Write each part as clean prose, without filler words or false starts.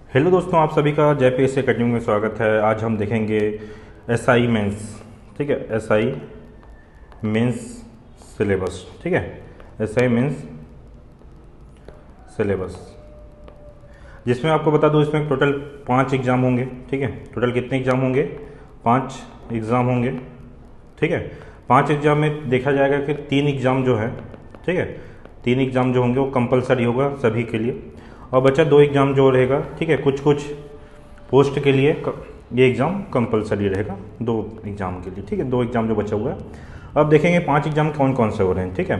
Hello दोस्तों, आप सभी का जय पीएससी अकेडमी में स्वागत है। आज हम देखेंगे एसआई मेंस। ठीक है, एसआई मेंस सिलेबस। ठीक है, एसआई मेंस सिलेबस, जिसमें आपको बता दूं इसमें टोटल 5 एग्ज़ाम होंगे। ठीक है, टोटल कितने एग्ज़ाम होंगे? 5 एग्ज़ाम होंगे। ठीक है, 5 एग्ज़ाम में देखा जाएगा कि 3 एग्ज़ाम जो है, ठीक है, 3 एग्ज़ाम जो होंगे वो कंपलसरी होगा सभी के लिए, और बचा 2 एग्ज़ाम जो रहेगा। ठीक है, कुछ कुछ पोस्ट के लिए ये एग्ज़ाम कंपलसरी रहेगा 2 एग्ज़ाम के लिए। ठीक है, 2 एग्ज़ाम जो बचा हुआ है। अब देखेंगे 5 एग्ज़ाम कौन कौन से हो रहे हैं। ठीक है,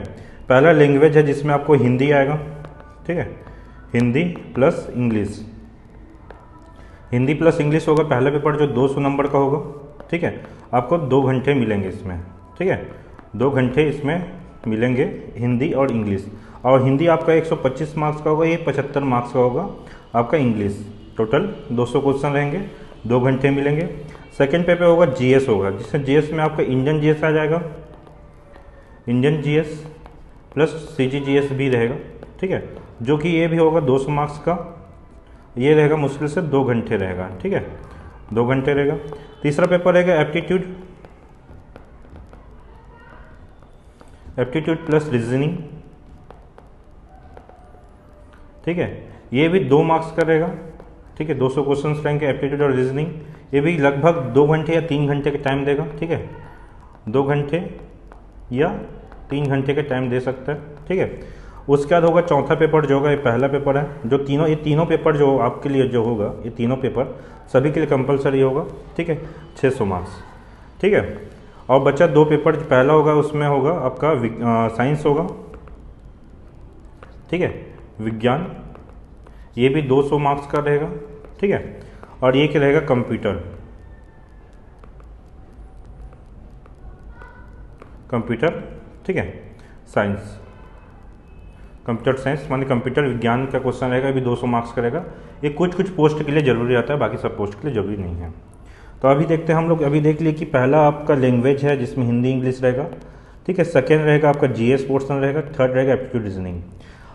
पहला लैंग्वेज है जिसमें आपको हिंदी आएगा। ठीक है, Hindi plus English, Hindi plus English होगा पहला पेपर जो 200 नंबर का होगा। ठीक है, आपको 2 घंटे मिलेंगे इसमें। ठीक है, 2 घंटे इसमें मिलेंगे हिंदी और इंग्लिश। और हिंदी आपका 125 मार्क्स का होगा, ये 75 मार्क्स का होगा आपका इंग्लिश। टोटल 200 क्वेश्चन रहेंगे, 2 घंटे मिलेंगे। सेकेंड पेपर होगा जीएस होगा, जिसमें जीएस में आपका इंडियन जीएस आ जाएगा, इंडियन जीएस प्लस सीजीजीएस भी रहेगा। ठीक है, जो कि ये भी होगा 200 मार्क्स का, ये रहेगा मुश्किल से 2 घंटे रहेगा। ठीक है, 2 घंटे रहेगा। तीसरा पेपर रहेगा एप्टीट्यूड, एप्टीट्यूड प्लस रीजनिंग। ठीक है, ये भी 2 मार्क्स का रहेगा। ठीक है, 200 क्वेश्चन रहेंगे एप्टीट्यूड और रीजनिंग। ये भी लगभग 2 घंटे या 3 घंटे का टाइम देगा। ठीक है, 2 घंटे या 3 घंटे का टाइम दे सकता है। ठीक है, उसके बाद होगा चौथा पेपर जो होगा, ये पहला पेपर है जो ये तीनों पेपर जो आपके लिए जो होगा, ये तीनों पेपर सभी के लिए कंपलसरी होगा। ठीक है, 600 मार्क्स। ठीक है, और बचा 2 पेपर, पहला होगा उसमें होगा आपका साइंस होगा। ठीक है, विज्ञान, ये भी 200 मार्क्स का रहेगा। ठीक है, और ये क्या रहेगा कंप्यूटर, कंप्यूटर। ठीक है, साइंस, कंप्यूटर साइंस माने कंप्यूटर विज्ञान का क्वेश्चन रहेगा, ये भी 200 मार्क्स का रहेगा। ये कुछ कुछ पोस्ट के लिए जरूरी रहता है, बाकी सब पोस्ट के लिए जरूरी नहीं है। तो अभी देखते हैं हम लोग। अभी देख लिए कि पहला आपका लैंग्वेज है जिसमें हिंदी इंग्लिश रहेगा। ठीक है, सेकेंड रहेगा आपका जीएस पोर्शन रहेगा, थर्ड रहेगा एप्टीट्यूड रीजनिंग।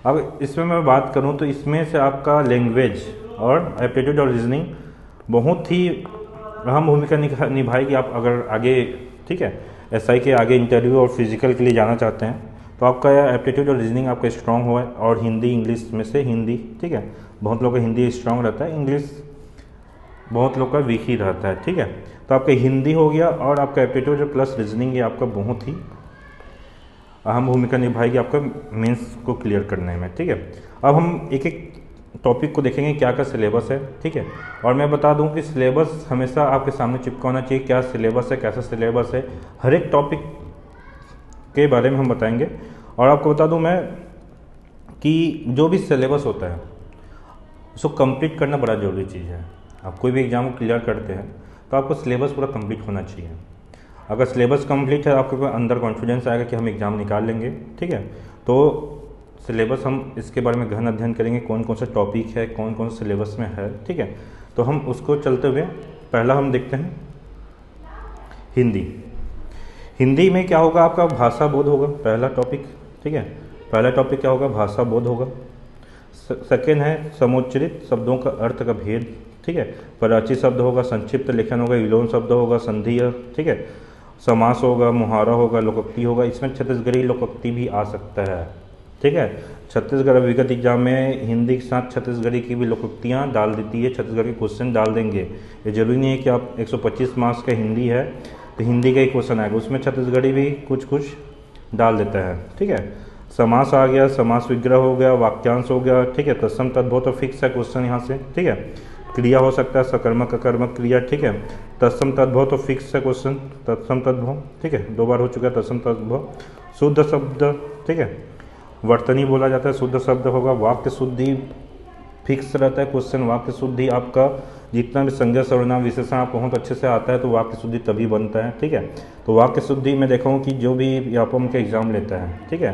अब इसमें मैं बात करूं तो इसमें से आपका लैंग्वेज और एप्टीट्यूड और रीजनिंग बहुत ही अहम भूमिका निभाएगी। आप अगर आगे, ठीक है, एसआई के आगे इंटरव्यू और फिजिकल के लिए जाना चाहते हैं तो आपका एप्टीट्यूड और रीजनिंग आपका स्ट्रांग हुआ है। और हिंदी इंग्लिश में से हिंदी, ठीक है, बहुत लोगों का हिंदी स्ट्रांग रहता है, इंग्लिश बहुत लोग का वीक ही रहता है। ठीक है, तो आपका हिंदी हो गया और आपका एप्टीट्यूड प्लस रीजनिंग, ये आपका बहुत ही अहम भूमिका निभाएगी आपका मेंस को क्लियर करने में। ठीक है, अब हम एक एक टॉपिक को देखेंगे क्या क्या सिलेबस है। ठीक है, और मैं बता दूं कि सिलेबस हमेशा आपके सामने चिपका होना चाहिए, क्या सिलेबस है, कैसा सिलेबस है, हर एक टॉपिक के बारे में हम बताएंगे। और आपको बता दूं मैं कि जो भी सिलेबस होता है उसको कंप्लीट करना बड़ा ज़रूरी चीज़ है। आप कोई भी एग्ज़ाम को क्लियर करते हैं तो आपको सिलेबस पूरा कंप्लीट होना चाहिए। अगर सिलेबस कंप्लीट है, आपके अंदर कॉन्फिडेंस आएगा कि हम एग्ज़ाम निकाल लेंगे। ठीक है, तो सिलेबस हम इसके बारे में गहन अध्ययन करेंगे, कौन कौन सा टॉपिक है, कौन कौन सिलेबस में है। ठीक है, तो हम उसको चलते हुए पहला हम देखते हैं हिंदी। हिंदी में क्या होगा, आपका भाषा बोध होगा पहला टॉपिक। ठीक है, पहला टॉपिक क्या होगा, भाषा बोध होगा। सेकेंड है समुच्चरित शब्दों का अर्थ का भेद। ठीक है, प्राची शब्द होगा, संक्षिप्त लेखन होगा, विलोम शब्द होगा, संधि। ठीक है, समास होगा, मुहारा होगा, लोकोक्ति होगा। इसमें छत्तीसगढ़ी लोकोक्ति भी आ सकता है। ठीक है, छत्तीसगढ़ विगत एग्जाम में हिंदी के साथ छत्तीसगढ़ी की भी लोकोक्तियाँ डाल देती है, छत्तीसगढ़ के क्वेश्चन डाल देंगे। ये जरूरी नहीं है कि आप 125 मार्क्स का हिंदी है तो हिंदी का ही क्वेश्चन आएगा, उसमें छत्तीसगढ़ी भी कुछ कुछ डाल देता है। ठीक है, समास आ गया, समास विग्रह हो गया, वाक्यांश हो गया। ठीक है, तत्सम तद्भव तो फिक्स है क्वेश्चन यहाँ से। ठीक है, क्रिया हो सकता है सकर्मक अकर्मक क्रिया। ठीक है, तत्सम तद्भव तो फिक्स है क्वेश्चन, तत्सम तद्भव। ठीक है, 2 बार हो चुका है तत्सम तद्भव। शुद्ध शब्द, ठीक है, वर्तनी बोला जाता है, शुद्ध शब्द होगा। वाक्य शुद्धि फिक्स रहता है क्वेश्चन, वाक्य शुद्धि आपका जितना भी संज्ञा सर्वनाम विशेषण आपको बहुत अच्छे से आता है तो वाक्य शुद्धि तभी बनता है। ठीक है, तो वाक्य शुद्धि मैं देखा हूँ कि जो भी व्यापम के एग्जाम लेता है, ठीक है,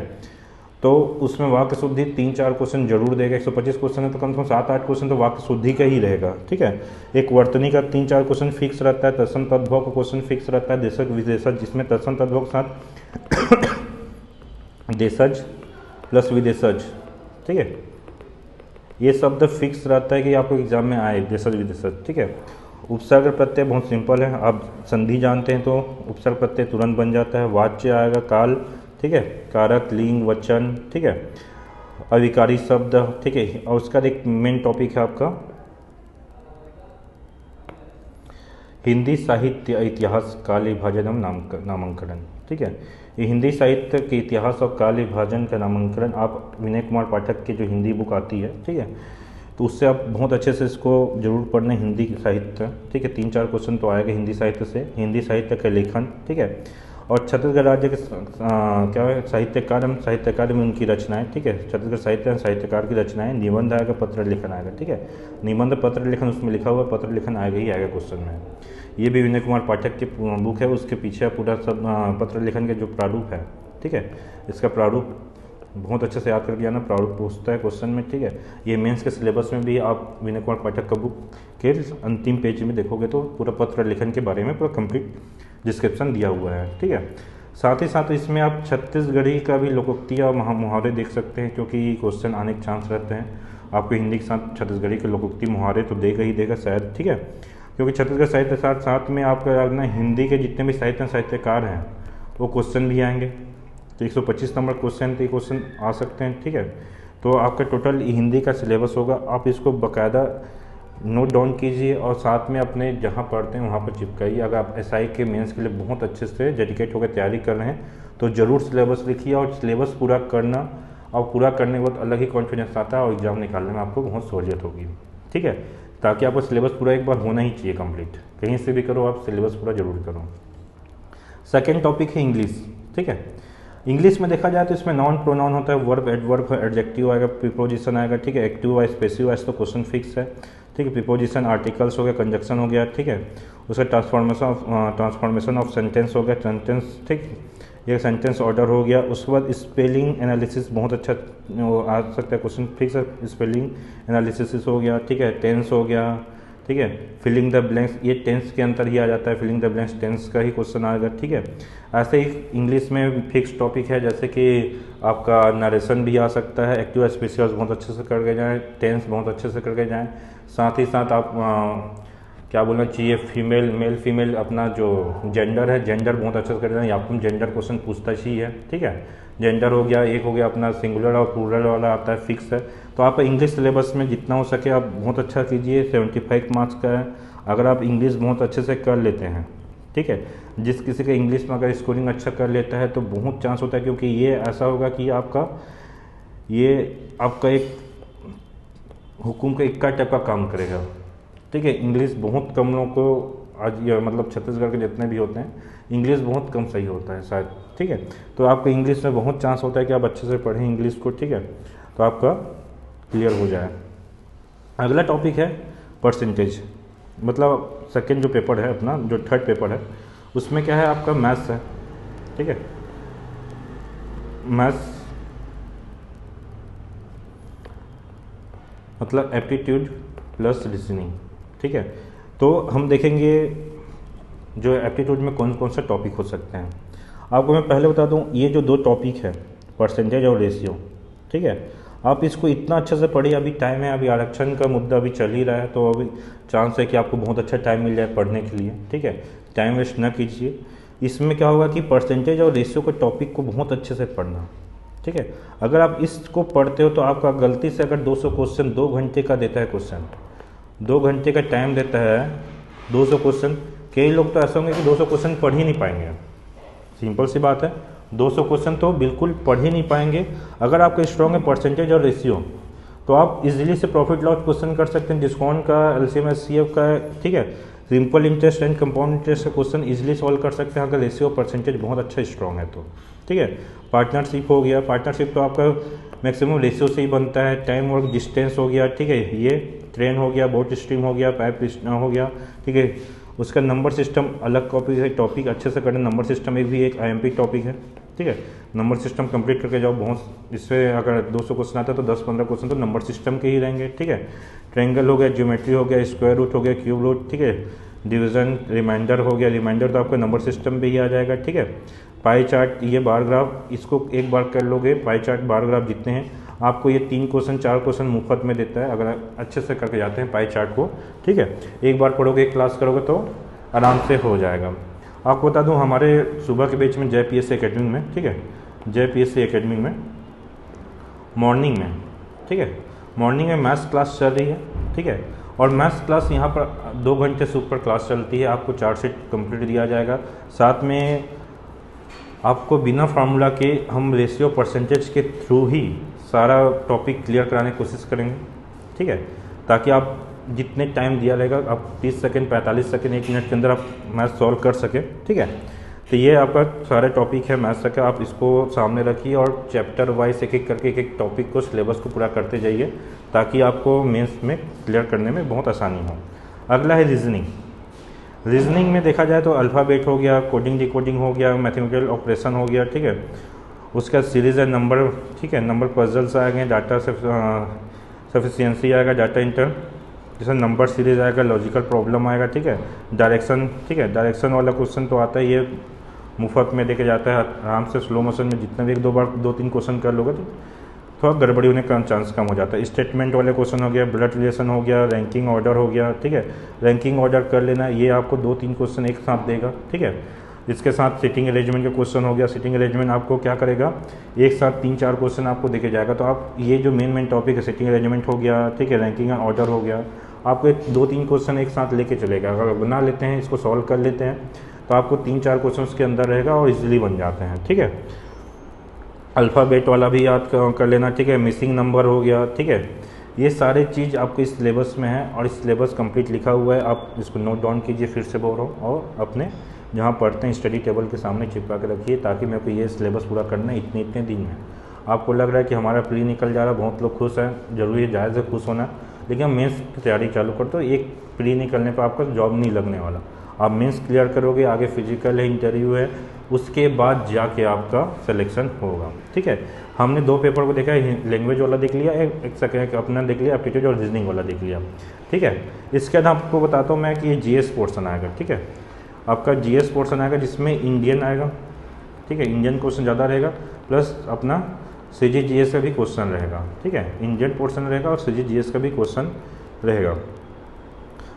तो उसमें वाक्य शुद्धि 3-4 क्वेश्चन जरूर देगा। 125 क्वेश्चन है तो कम से कम 7-8 क्वेश्चन तो वाक्य शुद्धि का ही रहेगा। ठीक है, एक वर्तनी का 3-4 क्वेश्चन फिक्स रहता है, तत्सम तद्भव का क्वेश्चन फिक्स रहता है, देशज विदेशज, जिसमें तत्सम तद्भव के साथ देशज प्लस विदेशज। ठीक है, ये शब्द फिक्स रहता है कि आपको एग्जाम में आए, देशज विदेशज, ठीक है। उपसर्ग प्रत्यय बहुत सिंपल है, आप संधि जानते हैं तो उपसर्ग प्रत्यय तुरंत बन जाता है। वाच्य आएगा काल, ठीक है, कारक, लिंग, वचन, ठीक है, अविकारी शब्द, ठीक है। और उसका एक मेन टॉपिक है आपका हिंदी साहित्य इतिहास काल विभाजन नामांकन, ठीक है। ये हिंदी साहित्य के इतिहास और काल विभाजन का नामांकन आप विनय कुमार पाठक की जो हिंदी बुक आती है, ठीक है, तो उससे आप बहुत अच्छे से इसको जरूर पढ़ना, हिंदी साहित्य, ठीक है। 3-4 क्वेश्चन तो आएगा हिंदी साहित्य से, हिंदी साहित्य का लेखन, ठीक है। और छत्तीसगढ़ राज्य के क्या है साहित्यकार में उनकी रचनाएं, ठीक है। छत्तीसगढ़ साहित्यकार की रचनाएं, निबंध आएगा, पत्र लेखन आएगा, ठीक है। निबंध पत्र लेखन उसमें लिखा हुआ, पत्र लेखन आएगा ही आएगा क्वेश्चन में। ये भी विनय कुमार पाठक की बुक है, उसके पीछे पूरा सब पत्र लेखन के जो प्रारूप है, ठीक है, इसका प्रारूप बहुत अच्छे से याद करके आना, प्रारूप पूछता है क्वेश्चन में, ठीक है। ये मेंस के सिलेबस में भी आप विनय कुमार पाठक का बुक के अंतिम पेज में देखोगे तो पूरा पत्र लेखन के बारे में पूरा कंप्लीट डिस्क्रिप्शन दिया हुआ है, ठीक है। साथ ही साथ इसमें आप छत्तीसगढ़ी का भी लोकोक्ति और मुहावरे देख सकते हैं, क्योंकि क्वेश्चन आने के चांस रहते हैं। आपको हिंदी के साथ छत्तीसगढ़ी के लोकोक्ति मुहावरे तो देगा ही देगा शायद, ठीक है, क्योंकि छत्तीसगढ़ साहित्य साथ साथ में आपका ना हिंदी के जितने भी साहित्यकार हैं वो क्वेश्चन भी आएंगे। तो 125 नंबर क्वेश्चन तो क्वेश्चन आ सकते हैं, ठीक है। तो आपका टोटल हिंदी का सिलेबस होगा, आप इसको बाकायदा नोट डाउन कीजिए और साथ में अपने जहाँ पढ़ते हैं वहाँ पर चिपकाइए। अगर आप एसआई के मेंस के लिए बहुत अच्छे से डेडिकेट होकर तैयारी कर रहे हैं तो ज़रूर सिलेबस लिखिए, और सिलेबस पूरा करना, और पूरा करने के बाद अलग ही कॉन्फिडेंस आता है और एग्ज़ाम निकालने में आपको बहुत सहूलियत होगी, ठीक है। ताकि आपका सिलेबस पूरा एक बार होना ही चाहिए कंप्लीट, कहीं से भी करो आप सिलेबस पूरा जरूर करो। सेकेंड टॉपिक है इंग्लिश, ठीक है। इंग्लिश में देखा जाए तो इसमें नाउन प्रोनाउन होता है, वर्ब एडवर्ब एडजेक्टिव आएगा, प्रीपोजिशन आएगा, ठीक है। एक्टिव वाइज पैसिव वाइज तो क्वेश्चन फिक्स है, ठीक है। प्रीपोजिशन आर्टिकल्स हो गया, कंजक्शन हो गया, ठीक है। उसका ट्रांसफॉर्मेशन ऑफ सेंटेंस हो गया, सेंटेंस, ठीक, ये सेंटेंस ऑर्डर हो गया। उसके बाद स्पेलिंग एनालिसिस बहुत अच्छा आ सकता है क्वेश्चन, फिक्स है, स्पेलिंग एनालिसिस हो गया, ठीक है। टेंस हो गया, ठीक है। फिलिंग द ब्लैंक्स, ये टेंस के अंदर ही आ जाता है, फिलिंग द ब्लैंक्स टेंस का ही क्वेश्चन आएगा, ठीक है। ऐसे ही इंग्लिश में फिक्स टॉपिक है, जैसे कि आपका नरेशन भी आ सकता है, एक्टिव स्पेशल्स बहुत अच्छे से करके जाएँ, टेंस बहुत अच्छे से करके जाएँ। साथ ही साथ आप क्या बोलना चाहिए, फीमेल मेल फीमेल अपना जो जेंडर है, जेंडर बहुत अच्छे से कर जाए, आपको जेंडर क्वेश्चन पूछता ही है, ठीक है। जेंडर हो गया, एक हो गया अपना सिंगुलर और प्लूरल वाला आता है, फिक्स है। तो आप इंग्लिश सिलेबस में जितना हो सके आप बहुत अच्छा कीजिए, 75 मार्क्स का है। अगर आप इंग्लिश बहुत अच्छे से कर लेते हैं, ठीक है, जिस किसी का इंग्लिश में अगर स्कोरिंग अच्छा कर लेता है तो बहुत चांस होता है, क्योंकि ये ऐसा होगा कि आपका एक हुकुम का इक्का टाइप का काम करेगा, ठीक है। इंग्लिश बहुत कम लोगों को आज ये मतलब छत्तीसगढ़ के जितने भी होते हैं इंग्लिश बहुत कम सही होता है शायद, ठीक है। तो आपका इंग्लिश में बहुत चांस होता है कि आप अच्छे से पढ़ें इंग्लिश को, ठीक है, तो आपका क्लियर हो जाए। अगला टॉपिक है परसेंटेज, मतलब सेकंड जो पेपर है अपना, जो थर्ड पेपर है, उसमें क्या है आपका मैथ्स है, ठीक है। मैथ्स मतलब एप्टीट्यूड प्लस रीजनिंग, ठीक है। तो हम देखेंगे जो एप्टीट्यूड में कौन कौन सा टॉपिक हो सकते हैं। आपको मैं पहले बता दूं, ये जो 2 टॉपिक है परसेंटेज और रेशियो, ठीक है, आप इसको इतना अच्छे से पढ़िए। अभी टाइम है, अभी आरक्षण का मुद्दा अभी चल ही रहा है, तो अभी चांस है कि आपको बहुत अच्छा टाइम मिल जाए पढ़ने के लिए, ठीक है। टाइम वेस्ट ना कीजिए। इसमें क्या होगा कि परसेंटेज और रेशियो के टॉपिक को बहुत अच्छे से पढ़ना, ठीक है। अगर आप इसको पढ़ते हो तो आपका गलती से अगर 200 क्वेश्चन 2 घंटे का देता है, क्वेश्चन 2 घंटे का टाइम देता है, 200 क्वेश्चन, कई लोग तो ऐसा होंगे कि 200 क्वेश्चन पढ़ ही नहीं पाएंगे। सिंपल सी बात है, 200 क्वेश्चन तो बिल्कुल पढ़ ही नहीं पाएंगे। अगर आपका स्ट्रॉन्ग है परसेंटेज और रेशियो, तो आप इजीली से प्रॉफिट लॉस क्वेश्चन कर सकते हैं, डिस्काउंट का, एलसीएम एचसीएफ का, ठीक है। Simple interest and compound interest का क्वेश्चन इजीली सॉल्व कर सकते हैं अगर रेशियो परसेंटेज बहुत अच्छा स्ट्रॉन्ग है तो, ठीक है। पार्टनरशिप हो गया, पार्टनरशिप तो आपका मैक्सिमम रेशियो से ही बनता है। टाइम वर्क डिस्टेंस हो गया, ठीक है, ये ट्रेन हो गया, बोट स्ट्रीम हो गया, पाइप हो गया, ठीक है। उसका नंबर सिस्टम अलग कॉपी है, टॉपिक अच्छे से करना। नंबर सिस्टम एक आईएमपी टॉपिक है, ठीक है। नंबर सिस्टम कंप्लीट करके जाओ, बहुत इससे अगर 200 क्वेश्चन आता है तो 10-15 क्वेश्चन तो नंबर सिस्टम के ही रहेंगे, ठीक है। ट्रायंगल हो गया, ज्योमेट्री हो गया, स्क्वायर रूट हो गया, क्यूब रूट, ठीक है। डिवीजन, रिमाइंडर हो गया, रिमाइंडर तो आपका नंबर सिस्टम पे ही आ जाएगा, ठीक है। पाई चार्ट, ये बार ग्राफ, इसको एक बार कर लोगे, पाई चार्ट बार ग्राफ जितने हैं आपको ये 3 क्वेश्चन 4 क्वेश्चन मुफ्त में देता है अगर अच्छे से करके जाते हैं पाई चार्ट को, ठीक है। एक बार पढ़ोगे, क्लास करोगे तो आराम से हो जाएगा। आपको बता दूं हमारे सुबह के बैच में जय PSC एकेडमी में, ठीक है, जय PSC एकेडमी में मॉर्निंग में, ठीक है, मॉर्निंग में मैथ्स क्लास चल रही है, ठीक है। और मैथ्स क्लास यहाँ पर 2 घंटे से ऊपर क्लास चलती है। आपको चार्टशीट कंप्लीट दिया जाएगा, साथ में आपको बिना फार्मूला के हम रेशियो परसेंटेज के थ्रू ही सारा टॉपिक क्लियर कराने की कोशिश करेंगे, ठीक है, ताकि आप जितने टाइम दिया रहेगा आप 30 सेकंड 45 सेकंड 1 मिनट के अंदर आप मैथ सॉल्व कर सकें, ठीक है। तो ये आपका सारे टॉपिक है मैथ्स का, आप इसको सामने रखिए और चैप्टर वाइज एक एक करके एक टॉपिक को सिलेबस को पूरा करते जाइए ताकि आपको मेंस में क्लियर करने में बहुत आसानी हो। अगला है रीजनिंग। रीजनिंग में देखा जाए तो अल्फ़ाबेट हो गया, कोडिंग डिकोडिंग हो गया, मैथमेटिकल ऑपरेशन हो गया, ठीक है। उसका सीरीज़ है नंबर, ठीक है, नंबर पजल्स आएंगे, डाटा सफिशिएंसी आएगा, डाटा इंटर जैसे नंबर सीरीज आएगा, लॉजिकल प्रॉब्लम आएगा, ठीक है, डायरेक्शन, ठीक है, डायरेक्शन वाला क्वेश्चन तो आता है, ये मुफ्त में देके जाता है आराम से स्लो मोशन में। जितने भी 2-3 क्वेश्चन कर लोगे तो थोड़ा गड़बड़ी होने का चांस कम हो जाता है। स्टेटमेंट वाले क्वेश्चन हो गया, ब्लड रिलेशन हो गया, रैंकिंग ऑर्डर हो गया, ठीक है, रैंकिंग ऑर्डर कर लेना, ये आपको 2-3 क्वेश्चन एक साथ देगा, ठीक है। इसके साथ सिटिंग अरेंजमेंट का क्वेश्चन हो गया, सिटिंग अरेंजमेंट आपको क्या करेगा, एक साथ 3-4 क्वेश्चन आपको देके जाएगा। तो आप ये जो मेन टॉपिक है सिटिंग अरेंजमेंट हो गया, ठीक है, रैंकिंग ऑर्डर हो गया, आपको 2-3 क्वेश्चन एक साथ लेके चलेगा। अगर बना लेते हैं, इसको सॉल्व कर लेते हैं तो आपको 3-4 क्वेश्चन के अंदर रहेगा और इजीली बन जाते हैं, ठीक है। अल्फ़ाबेट वाला भी याद कर लेना, ठीक है, मिसिंग नंबर हो गया, ठीक है। ये सारे चीज़ आपको इस सिलेबस में है और इस सिलेबस कंप्लीट लिखा हुआ है। आप इसको नोट डाउन कीजिए, फिर से बोल रहा हूँ, और अपने जहाँ पढ़ते हैं स्टडी टेबल के सामने चिपका के रखिए ताकि मेरे को ये सिलेबस पूरा करना है इतने दिन में। आपको लग रहा है कि हमारा प्री निकल जा रहा है, बहुत लोग खुश हैं, जरूरी है, जायज़ है खुश होना, लेकिन मेंस की तैयारी चालू कर दो। एक प्री निकलने पर आपका जॉब नहीं लगने वाला, आप मेंस क्लियर करोगे, आगे फिजिकल है, इंटरव्यू है, उसके बाद जाके आपका सिलेक्शन होगा, ठीक है। हमने 2 पेपर को देखा है, लैंग्वेज वाला देख लिया, एक सेकेंड अपना देख लिया, एप्टीट्यूड और रीजनिंग वाला देख लिया, ठीक है। इसके बाद आपको बताता हूँ मैं कि ये GS पोर्सन आएगा, ठीक है। आपका GS पोर्सन आएगा जिसमें इंडियन आएगा, ठीक है, इंडियन क्वेश्चन ज़्यादा रहेगा, प्लस अपना CGS का भी क्वेश्चन रहेगा, ठीक है, इंडियन पोर्शन रहेगा और CGS का भी क्वेश्चन रहेगा।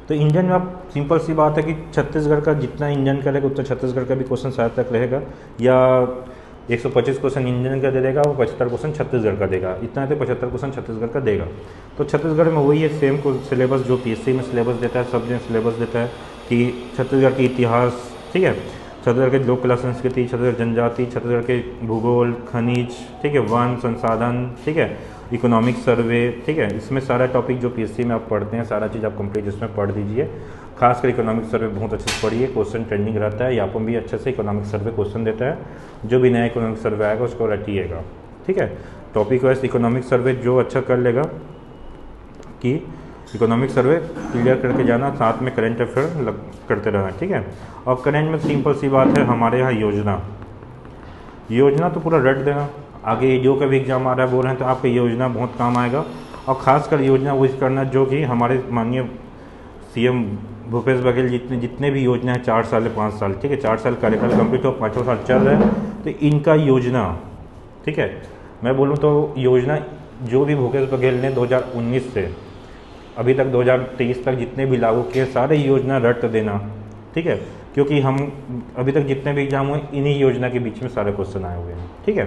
तो इंडियन में आप सिंपल सी बात है कि छत्तीसगढ़ का जितना इंडियन का रहेगा उतना छत्तीसगढ़ का भी क्वेश्चन शायद तक रहेगा, या 125 क्वेश्चन इंडियन का दे देगा और 75 क्वेश्चन छत्तीसगढ़ का देगा, इतना तो 75 क्वेश्चन छत्तीसगढ़ का देगा। तो छत्तीसगढ़ में वही है सेम सिलेबस जो PSC में सिलेबस देता है, सब जगह सिलेबस देता है कि छत्तीसगढ़ के इतिहास, ठीक है, छत्तीसगढ़ के लोक कला संस्कृति, छत्तीसगढ़ जनजाति, छत्तीसगढ़ के भूगोल, खनिज, ठीक है, वन संसाधन, ठीक है, इकोनॉमिक सर्वे, ठीक है, इसमें सारा टॉपिक जो PSC में आप पढ़ते हैं सारा चीज़ आप कंप्लीट इसमें पढ़ दीजिए। खासकर इकोनॉमिक सर्वे बहुत अच्छे से पढ़िए, क्वेश्चन ट्रेंडिंग रहता है, यापम भी अच्छे से इकोनॉमिक सर्वे क्वेश्चन देता है, जो भी नया इकोनॉमिक सर्वे आएगा उसको रटिएगा, ठीक है। टॉपिक वाइज इकोनॉमिक सर्वे जो अच्छा कर लेगा कि इकोनॉमिक सर्वे क्लियर करके जाना, साथ में करंट अफेयर करते रहना, ठीक है। और करंट में सिंपल सी बात है, हमारे यहाँ योजना तो पूरा रट देना। आगे EDO का भी एग्जाम आ रहा है, बोल रहे हैं, तो आपका योजना बहुत काम आएगा। और खासकर योजना वो करना जो कि हमारे माननीय CM भूपेश बघेल जितने भी योजना है 4 साल 5 साल, ठीक है, 4 साल कार्यकाल कंप्लीट हो, 5वां साल चल रहा है, तो इनका योजना, ठीक है, मैं बोलूँ तो योजना जो भी भूपेश बघेल ने 2019 से अभी तक 2023 तक जितने भी लागू किए सारे योजना रट देना, ठीक है, क्योंकि हम अभी तक जितने भी एग्जाम हुए इन्हीं योजना के बीच में सारे क्वेश्चन आए हुए हैं, ठीक है।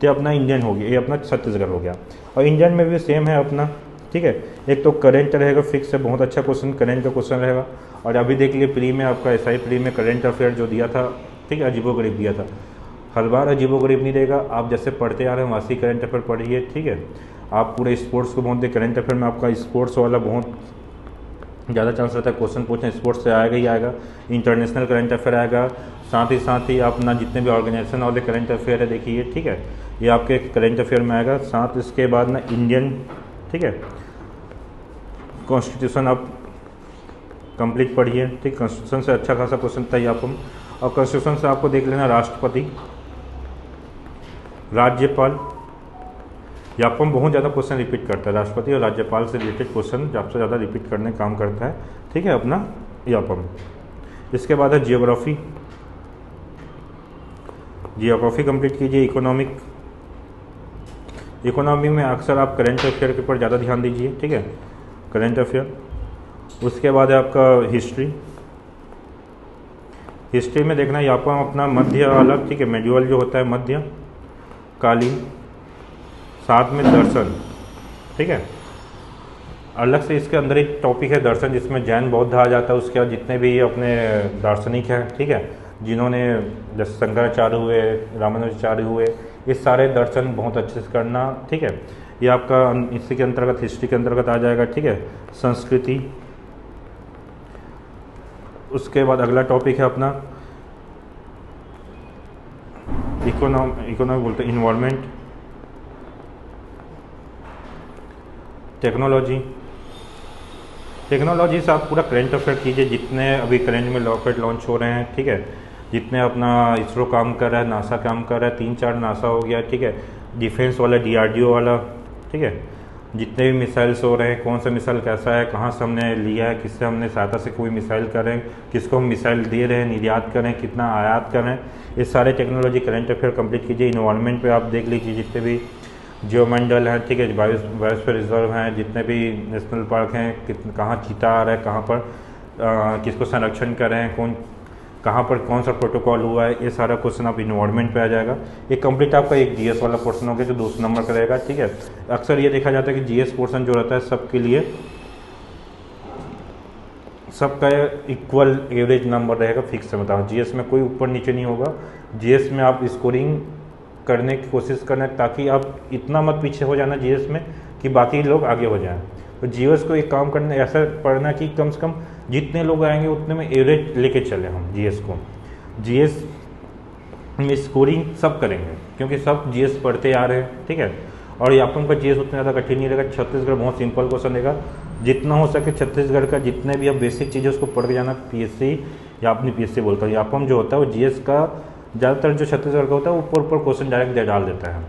तो अपना इंडियन हो गया, ये अपना छत्तीसगढ़ हो गया, और इंडियन में भी सेम है अपना, ठीक है। एक तो करंट रहेगा, फिक्स है, बहुत अच्छा क्वेश्चन करंट का क्वेश्चन रहेगा। और अभी देख लिए प्री में आपका SI प्री में करंट अफेयर जो दिया था, ठीक है, अजीबोगरीब दिया था। हर बार अजीबोगरीब नहीं देगा, आप जैसे पढ़ते आ रहे हैं वैसे ही करंट अफेयर पढ़िए, ठीक है। आप पूरे स्पोर्ट्स को बहुत दे, करंट अफेयर में आपका स्पोर्ट्स वाला बहुत ज़्यादा चांस रहता है क्वेश्चन पूछना, स्पोर्ट्स से आएगा ही आएगा, इंटरनेशनल करंट अफेयर आएगा, साथ ही अपना जितने भी ऑर्गेनाइजेशन वाले करंट अफेयर है देखिए, ठीक है, ये आपके करंट अफेयर में आएगा। साथ इसके बाद ना इंडियन, ठीक है, कॉन्स्टिट्यूशन आप कंप्लीट पढ़िए, ठीक, कॉन्स्टिट्यूशन से अच्छा खासा क्वेश्चन था यापम। और कॉन्स्टिट्यूशन से आपको देख लेना राष्ट्रपति, राज्यपाल, यापम बहुत ज़्यादा क्वेश्चन रिपीट करता है, राष्ट्रपति और राज्यपाल से रिलेटेड क्वेश्चन सबसे ज़्यादा रिपीट करने का काम करता है, ठीक है, अपना यापम। इसके बाद है जियोग्राफी, जियोग्राफी कंप्लीट कीजिए, इकोनॉमी में अक्सर आप करंट अफेयर के ऊपर ज़्यादा ध्यान दीजिए, ठीक है, करंट अफेयर। उसके बाद है आपका हिस्ट्री। हिस्ट्री में देखना यहाँ पर अपना मध्य अलग, ठीक है, मेड्यूअल जो होता है मध्य कालीन, साथ में दर्शन, ठीक है। अलग से इसके अंदर एक टॉपिक है दर्शन, जिसमें जैन बौद्ध आ जाता है। उसके बाद जितने भी अपने दार्शनिक हैं, ठीक है, जिन्होंने जैसे शंकराचार्य हुए, रामानुजाचार्य हुए, ये सारे दर्शन बहुत अच्छे से करना, ठीक है। ये आपका इसी के अंतर्गत, हिस्ट्री के अंतर्गत आ जाएगा, ठीक है। संस्कृति, उसके बाद अगला टॉपिक है अपना इकोनॉमी बोलते हैं, इन्वायरमेंट, टेक्नोलॉजी। टेक्नोलॉजी से आप पूरा करंट अफेयर कीजिए, जितने अभी करंट में रॉकेट लॉन्च हो रहे हैं, ठीक है, जितने अपना इसरो काम कर रहा है, नासा काम कर रहा है, 3-4 नासा हो गया, ठीक है, डिफेंस वाला, DRDO वाला, ठीक है, जितने भी मिसाइल्स हो रहे हैं, कौन सा मिसाइल कैसा है, कहाँ से हमने लिया है, किससे हमने सहायता से कोई मिसाइल कर रहे हैं, किसको हम मिसाइल दे रहे हैं, निर्यात कर रहे हैं, कितना आयात कर रहे हैं, ये सारे टेक्नोलॉजी करंट अफेयर कंप्लीट कीजिए। इन्वायरमेंट पे आप देख लीजिए, जितने भी जियोमंडल हैं, ठीक है, बायोस्फीयर रिजर्व हैं, जितने भी नेशनल पार्क हैं, कहाँ चीता आ रहा है, कहाँ पर किसको संरक्षण कर रहे हैं, कहाँ पर कौन सा प्रोटोकॉल हुआ है, ये सारा क्वेश्चन आप इन्वायरमेंट पे आ जाएगा। ये कंप्लीट आपका एक GS वाला पोर्शन हो गया, जो 200 नंबर का रहेगा, ठीक है। अक्सर ये देखा जाता है कि GS पोर्शन जो रहता है सबके लिए, सबका इक्वल एवरेज नंबर रहेगा, फिक्स है। बताओ, GS में कोई ऊपर नीचे नहीं होगा। GS में आप स्कोरिंग करने की कोशिश करना, ताकि आप इतना मत पीछे हो जाना GS में कि बाकी लोग आगे हो जाएं। तो GS को एक काम करना, ऐसा पढ़ना कि कम से कम जितने लोग आएंगे उतने में एवरेज लेके चले हम GS को। GS में स्कोरिंग सब करेंगे, क्योंकि सब GS पढ़ते आ रहे हैं, ठीक है। और यहाँ पर उनका GS उतना ज़्यादा कठिन नहीं रहेगा। छत्तीसगढ़ बहुत सिंपल क्वेश्चन रहेगा, जितना हो सके छत्तीसगढ़ का जितने भी अब बेसिक चीज़ें उसको पढ़ के जाना। PSC या अपनी PSC बोलता हूँ, यहाँ पर जो होता है वो GS का ज़्यादातर जो छत्तीसगढ़ का होता है ऊपर ऊपर क्वेश्चन डायरेक्ट डाल देता है।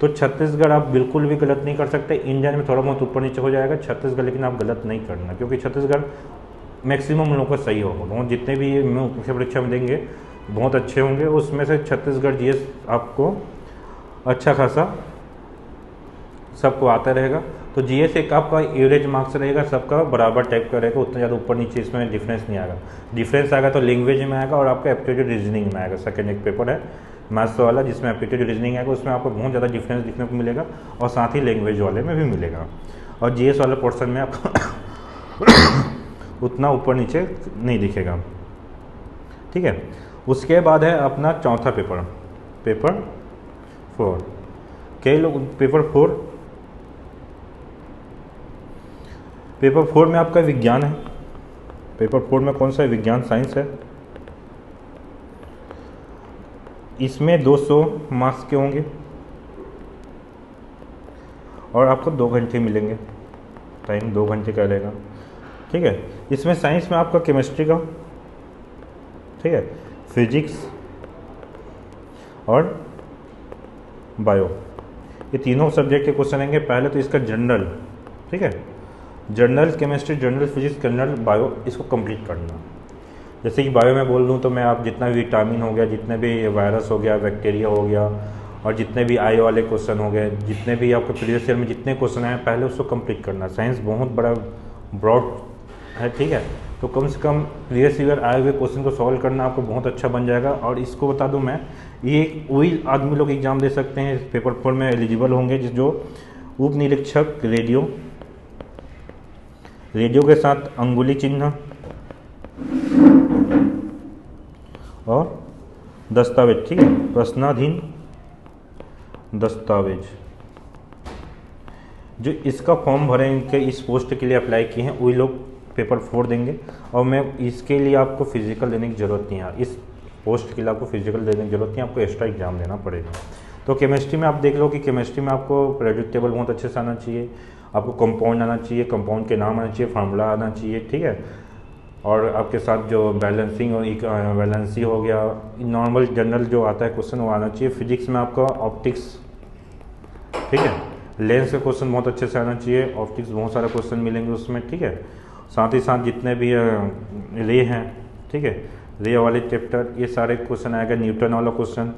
तो छत्तीसगढ़ आप बिल्कुल भी गलत नहीं कर सकते। इंडियन में थोड़ा बहुत ऊपर नीचे हो जाएगा छत्तीसगढ़, लेकिन आप गलत नहीं करना, क्योंकि छत्तीसगढ़ मैक्सिमम लोगों का सही होगा। बहुत जितने भी मुख्य परीक्षा में देंगे बहुत अच्छे होंगे, उसमें से छत्तीसगढ़ GS आपको अच्छा खासा सबको आता रहेगा। तो GS एक आपका एवरेज मार्क्स रहेगा, सबका बराबर टाइप का रहेगा, उतना ज़्यादा ऊपर नीचे इसमें डिफरेंस नहीं आएगा। डिफरेंस आएगा तो लैंग्वेज में आएगा और आपका एप्टीट्यूड रीजनिंग में आएगा। सेकंड एक पेपर है मैथ्स वाला, जिसमें एप्टीट्यूड रीजनिंग आएगा, उसमें आपको बहुत ज़्यादा डिफरेंस दिखने को मिलेगा, और साथ ही लैंग्वेज वाले में भी मिलेगा। और GS वाले पोर्शन में आपको उतना ऊपर नीचे नहीं दिखेगा, ठीक है। उसके बाद है अपना चौथा पेपर, पेपर 4। कई लोग पेपर 4 में आपका विज्ञान है। पेपर 4 में कौन सा है? विज्ञान, साइंस है। इसमें 200 मार्क्स के होंगे और आपको 2 घंटे मिलेंगे, टाइम 2 घंटे का रहेगा, ठीक है। इसमें साइंस में आपका केमिस्ट्री का, ठीक है, फिजिक्स और बायो, ये तीनों सब्जेक्ट के क्वेश्चन आएंगे। पहले तो इसका जनरल, ठीक है, general chemistry, general physics, general bio, इसको कंप्लीट करना। जैसे कि बायो में बोल दूँ तो मैं आप जितना भी विटामिन हो गया, जितने भी वायरस हो गया, बैक्टीरिया हो गया, और जितने भी आई वाले क्वेश्चन हो गए, जितने भी आपके प्रीवियस ईयर में जितने क्वेश्चन आए पहले उसको कंप्लीट करना। साइंस बहुत बड़ा ब्रॉड है, ठीक है, तो कम से कम प्रीवियस ईयर आए हुए क्वेश्चन को सॉल्व करना आपको बहुत अच्छा बन जाएगा। और इसको बता दूं मैं, ये वही आदमी लोग एग्ज़ाम दे सकते हैं, पेपर 4 में एलिजिबल होंगे, जो उप निरीक्षक रेडियो के साथ अंगुली चिन्ह और दस्तावेज, ठीक है, प्रश्नाधीन दस्तावेज, जो इसका फॉर्म भरे, इनके इस पोस्ट के लिए अप्लाई किए हैं, वही लोग पेपर 4 देंगे। और मैं इसके लिए आपको फिजिकल देने की ज़रूरत नहीं है, इस पोस्ट के लिए आपको फिजिकल देने की ज़रूरत नहीं है, आपको एक्स्ट्रा एग्जाम देना पड़ेगा। तो केमिस्ट्री में आप देख लो कि केमिस्ट्री में आपको पीरियोडिक टेबल बहुत अच्छे से आना चाहिए, आपको कंपाउंड आना चाहिए, कंपाउंड के नाम आना चाहिए, फार्मूला आना चाहिए, ठीक है, और आपके साथ जो बैलेंसिंग और वैलेंसी हो गया, नॉर्मल जनरल जो आता है क्वेश्चन वो आना चाहिए। फिजिक्स में आपका ऑप्टिक्स, ठीक है, लेंस का क्वेश्चन बहुत अच्छे से आना चाहिए, ऑप्टिक्स बहुत सारे क्वेश्चन मिलेंगे उसमें, ठीक है। साथ ही साथ जितने भी रे हैं, ठीक है, रे वाले चैप्टर, ये सारे क्वेश्चन आएगा, न्यूटन वाला क्वेश्चन,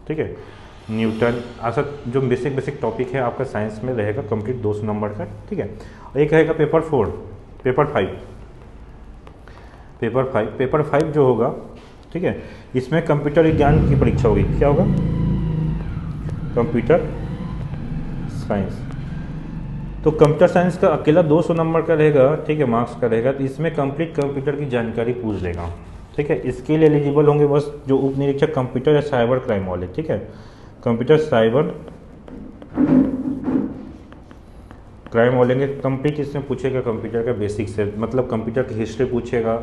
ठीक है, न्यूटन, ऐसा जो बेसिक टॉपिक है आपका साइंस में रहेगा कंप्लीट 200 नंबर का, ठीक है। और एक रहेगा पेपर 5 जो होगा, ठीक है, इसमें कंप्यूटर विज्ञान की परीक्षा होगी। क्या होगा? Computer science. तो कंप्यूटर साइंस का अकेला 200 नंबर का रहेगा, ठीक है, मार्क्स का रहेगा। तो इसमें कंप्लीट कंप्यूटर की जानकारी पूछ लेगा, ठीक है। इसके लिए एलिजिबल होंगे बस जो उप निरीक्षक कंप्यूटर या साइबर क्राइम वाले, ठीक है। कंप्यूटर साइबर क्राइम वाले के कंप्लीट इसमें पूछेगा कंप्यूटर का बेसिक से, मतलब कंप्यूटर की हिस्ट्री पूछेगा,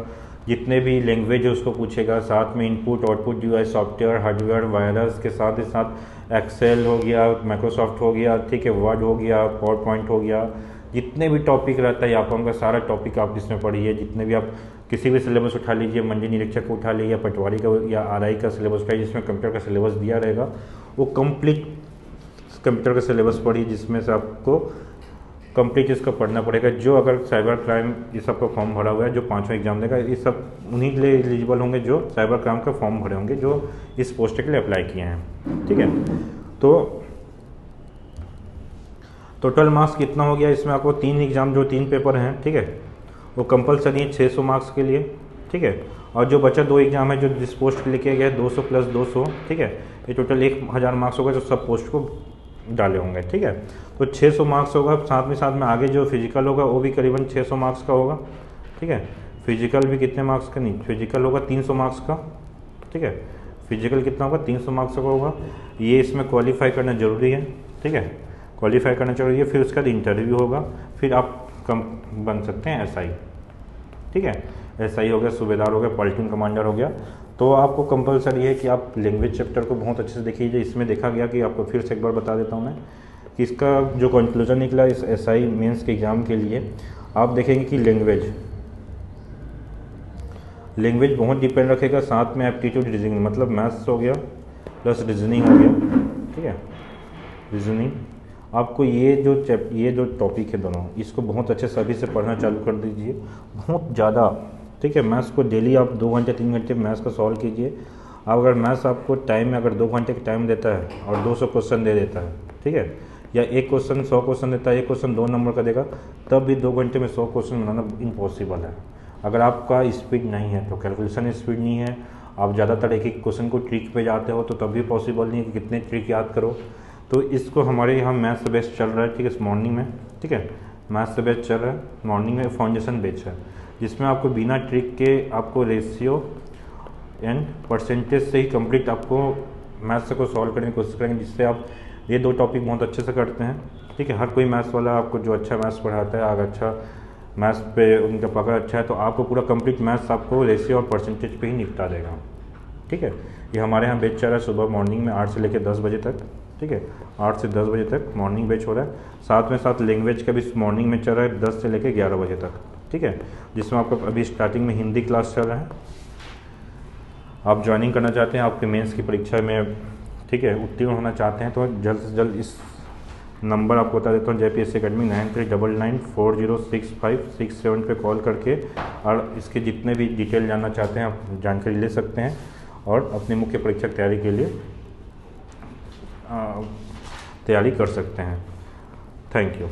जितने भी लैंग्वेज है उसको पूछेगा, साथ में input output UI software hardware virus के साथ ही साथ एक्सेल हो गया, माइक्रोसॉफ्ट हो गया, ठीक है, वर्ड हो गया, पावर पॉइंट हो गया, जितने भी टॉपिक रहता है यहाँ पर उनका सारा टॉपिक आप इसमें पढ़िए। जितने भी आप किसी भी सिलेबस उठा लीजिए, मंडी निरीक्षक को उठा लीजिए या पटवारी का या आरआई का सिलेबस उठाइए, जिसमें कंप्यूटर का सिलेबस दिया रहेगा, वो कंप्लीट कंप्यूटर का सिलेबस पढ़िए, जिसमें से आपको कंप्लीट इसका पढ़ना पड़ेगा। जो अगर साइबर क्राइम ये सब का फॉर्म भरा हुआ है, जो 5वां एग्जाम देगा, ये सब उन्हीं के लिए एलिजिबल होंगे जो साइबर क्राइम का फॉर्म भरे होंगे, जो इस पोस्ट के लिए अप्लाई किए हैं, ठीक है। तो टोटल मार्क्स कितना हो गया इसमें? आपको 3 एग्जाम जो 3 पेपर हैं, ठीक है, वो कंपलसरी है 600 मार्क्स के लिए, ठीक है। और जो बचा 2 एग्जाम है जो जिस पोस्ट के लिए किया गया है 200 + 200, ठीक है, ये टोटल 1000 मार्क्स होगा जो सब पोस्ट को डाले होंगे, ठीक है। तो 600 मार्क्स होगा। साथ में आगे जो फिजिकल होगा वो भी करीबन 600 मार्क्स का होगा, ठीक है। फिजिकल भी कितने मार्क्स का? नहीं, फिजिकल होगा 300 मार्क्स का, ठीक है। फिजिकल कितना होगा? 300 मार्क्स का होगा। ये इसमें क्वालिफाई करना ज़रूरी है, ठीक है, क्वालिफाई करना चाहिए। फिर उसके बाद इंटरव्यू होगा, फिर आप कम बन सकते हैं एसआई, ठीक है। एसआई हो गया, सूबेदार हो गया, प्लाटून कमांडर हो गया। तो आपको कंपलसरी है कि आप लैंग्वेज चैप्टर को बहुत अच्छे से देखिए। इसमें देखा गया कि आपको फिर से एक बार बता देता हूँ मैं कि इसका जो कंक्लूजन निकला इस एसआई मेंस के एग्ज़ाम के लिए, आप देखेंगे कि लैंग्वेज बहुत डिपेंड रखेगा। साथ में एप्टीट्यूड रीजनिंग, मतलब मैथ्स हो गया प्लस रीजनिंग हो गया, ठीक है। रीजनिंग आपको ये जो टॉपिक है दोनों, इसको बहुत अच्छे से अभी से पढ़ना चालू कर दीजिए, बहुत ज़्यादा, ठीक है। मैथ्स को डेली आप 2 घंटे 3 घंटे मैथ्स को सॉल्व कीजिए। अब अगर मैथ्स आपको टाइम में अगर 2 घंटे का टाइम देता है और 200 क्वेश्चन दे देता है, ठीक है, या एक क्वेश्चन 100 क्वेश्चन देता है, एक क्वेश्चन 2 नंबर का देगा, तब भी 2 घंटे में 100 क्वेश्चन बनाना इम्पॉसिबल है। अगर आपका स्पीड नहीं है तो कैलकुलेशन स्पीड नहीं है, आप ज़्यादातर एक एक क्वेश्चन को ट्रिक पे जाते हो, तो तब भी पॉसिबल नहीं है कि कितने ट्रिक याद करो। तो इसको हमारे यहाँ मैथ्स से बेस्ट चल रहा है, ठीक है, मॉर्निंग में, ठीक है, मैथ्स से बेस्ट चल रहा है मॉर्निंग में, फाउंडेशन बेस्ट है, जिसमें आपको बिना ट्रिक के आपको रेशियो एंड परसेंटेज से ही कंप्लीट आपको मैथ्स को सॉल्व करने की कोशिश करेंगे, जिससे आप ये 2 टॉपिक बहुत अच्छे से करते हैं, ठीक है। हर कोई मैथ्स वाला आपको जो अच्छा मैथ्स पढ़ाता है, अगर अच्छा मैथ्स पे उनका पकड़ अच्छा है, तो आपको पूरा कंप्लीट मैथ्स आपको रेशियो और परसेंटेज पे ही निपटा देगा, ठीक है। ये हमारे यहाँ बैच चल रहा है सुबह मॉर्निंग में 8 से लेकर 10 बजे तक, ठीक है, 8 से 10 बजे तक मॉर्निंग बैच हो रहा है। साथ में साथ लैंग्वेज का भी मॉर्निंग में चल रहा है 10 से लेकर 11 बजे तक, ठीक है, जिसमें आपका अभी स्टार्टिंग में हिंदी क्लास चल रहा है। आप ज्वाइनिंग करना चाहते हैं, आपके मेंस की परीक्षा में, ठीक है, उत्तीर्ण होना चाहते हैं, तो जल्द से जल्द इस नंबर आपको बता देता हूँ, JPSC Academy 9399406567 पे कॉल करके और इसके जितने भी डिटेल जानना चाहते हैं आप जानकारी ले सकते हैं और अपनी मुख्य परीक्षा की तैयारी के लिए तैयारी कर सकते हैं। Thank you.